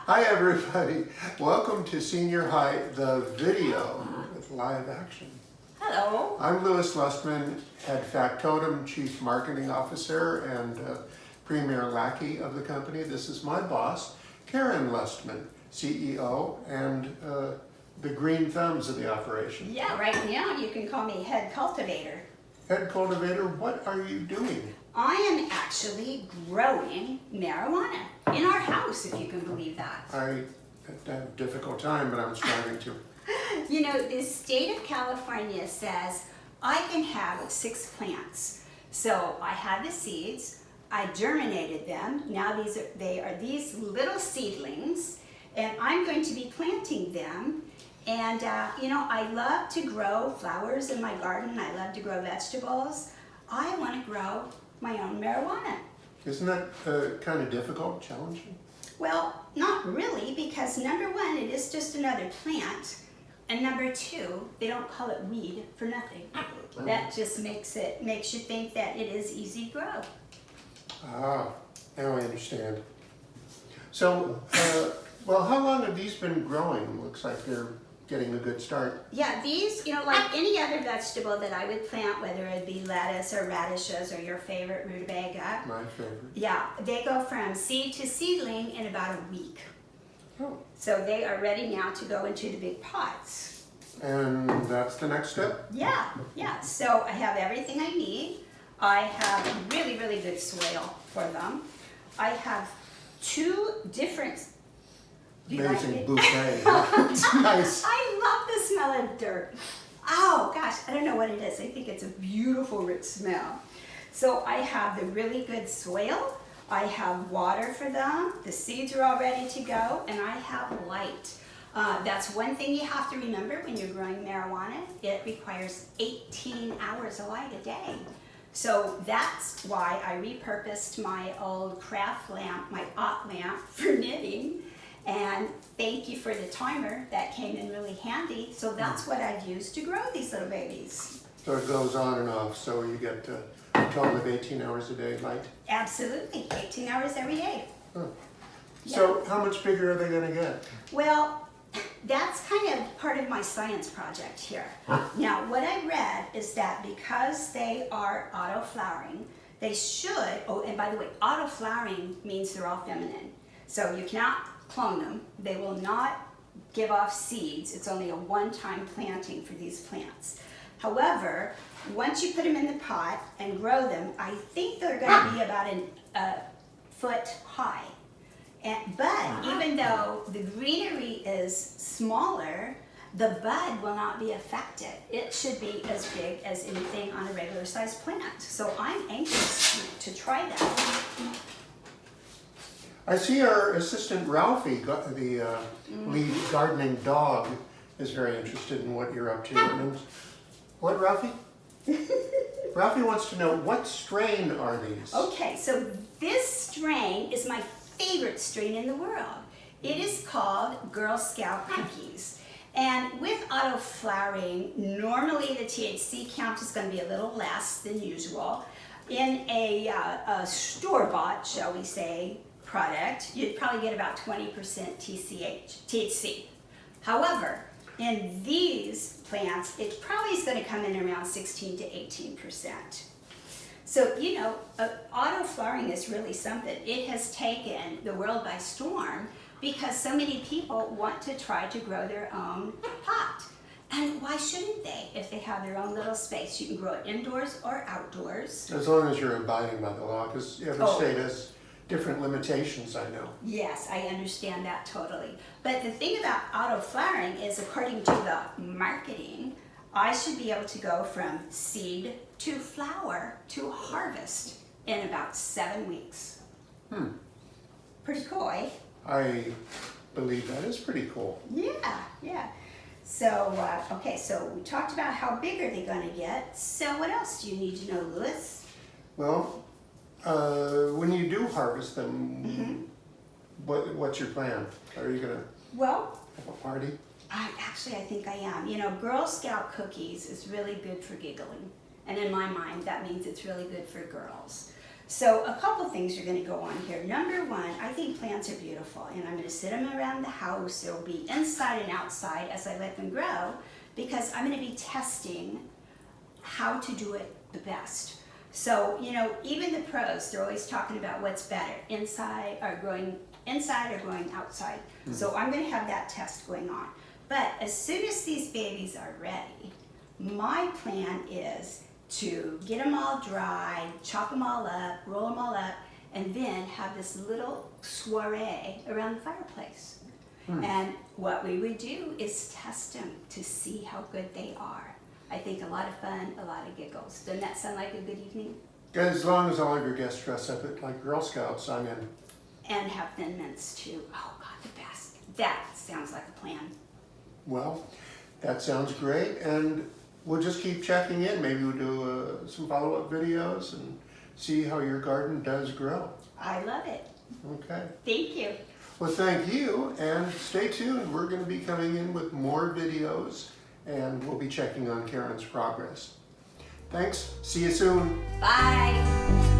Hi everybody, welcome to Senior High, the video with live action. Hello. I'm Louis Lustman, head factotum, chief marketing officer, and premier lackey of the company. This is my boss, Karen Lustman, CEO, and the green thumbs of the operation. Yeah, right now you can call me head cultivator. Head cultivator, what are you doing? I am actually growing marijuana in our house, if you can believe that. I have a difficult time, but I'm striving to. You know, the state of California says I can have 6 plants. So I had the seeds, I germinated them. Now they are these little seedlings, and I'm going to be planting them. And you know, I love to grow flowers in my garden. I love to grow vegetables. I want to grow my own marijuana. Isn't that kind of difficult, challenging? Well, not really, because number one, it is just another plant. And number two, they don't call it weed for nothing. That just makes you think that it is easy to grow. Ah, now I understand. So, well, how long have these been growing? Looks like they're getting a good start. Yeah, these, you know, like any other vegetable that I would plant, whether it be lettuce or radishes or your favorite rutabaga. My favorite. Yeah, they go from seed to seedling in about a week. Oh. So they are ready now to go into the big pots. And that's the next step? Yeah. So I have everything I need. I have really, really good soil for them. I have 2 different... Amazing bouquet. Nice. I love the smell of dirt. Oh gosh, I don't know what it is. I think it's a beautiful, rich smell. So I have the really good soil. I have water for them. The seeds are all ready to go, and I have light. That's one thing you have to remember when you're growing marijuana. It requires 18 hours of light a day. So that's why I repurposed my old craft lamp, my Ott lamp, for knitting. And thank you for the timer. That came in really handy. So that's what I've used to grow these little babies. So it goes on and off, so you get a total of 18 hours a day light? Absolutely, 18 hours every day. Huh. Yeah. So how much bigger are they going to get? Well, that's kind of part of my science project here. Now, what I read is that because they are auto-flowering, they should, oh, and by the way, auto-flowering means they're all feminine. So you cannot clone them. They will not give off seeds. It's only a one-time planting for these plants. However, once you put them in the pot and grow them, I think they're going to be about a foot high. But even though the greenery is smaller, the bud will not be affected. It should be as big as anything on a regular sized plant. So I'm anxious to try that. I see our assistant Ralphie, the lead gardening dog, is very interested in what you're up to. And what, Ralphie? Ralphie wants to know, what strain are these? Okay, so this strain is my favorite strain in the world. It is called Girl Scout Cookies. And with auto flowering, normally the THC count is going to be a little less than usual. In a store-bought, shall we say, product, you'd probably get about 20% THC. However, in these plants, it probably is going to come in around 16 to 18%. So, you know, auto flowering is really something. It has taken the world by storm because so many people want to try to grow their own pot. And why shouldn't they if they have their own little space? You can grow it indoors or outdoors. As long as you're abiding by the law, because every state has different limitations, I know. Yes, I understand that totally. But the thing about auto flowering is, according to the marketing, I should be able to go from seed to flower to harvest in about 7 weeks. Pretty cool, eh? I believe that is pretty cool. Yeah. So, okay, so we talked about how big are they going to get. So what else do you need to know, Louis? Well, when you do harvest them, what's your plan? Are you going to have a party? I think I am. You know, Girl Scout cookies is really good for giggling. And in my mind, that means it's really good for girls. So a couple things are going to go on here. Number one, I think plants are beautiful, and I'm going to sit them around the house. They'll be inside and outside as I let them grow, because I'm going to be testing how to do it the best. So, you know, even the pros, they're always talking about what's better, growing inside or growing outside. So I'm going to have that test going on. But as soon as these babies are ready, my plan is to get them all dry, chop them all up, roll them all up, and then have this little soiree around the fireplace. And what we would do is test them to see how good they are. I think a lot of fun, a lot of giggles. Doesn't that sound like a good evening? As long as all of your guests dress up like Girl Scouts, I'm in. And have thin mints too. Oh God, the best. That sounds like a plan. Well, that sounds great, and we'll just keep checking in. Maybe we'll do some follow-up videos and see how your garden does grow. I love it. Okay. Thank you. Well, thank you, and stay tuned. We're going to be coming in with more videos, and we'll be checking on Karen's progress. Thanks. See you soon. Bye.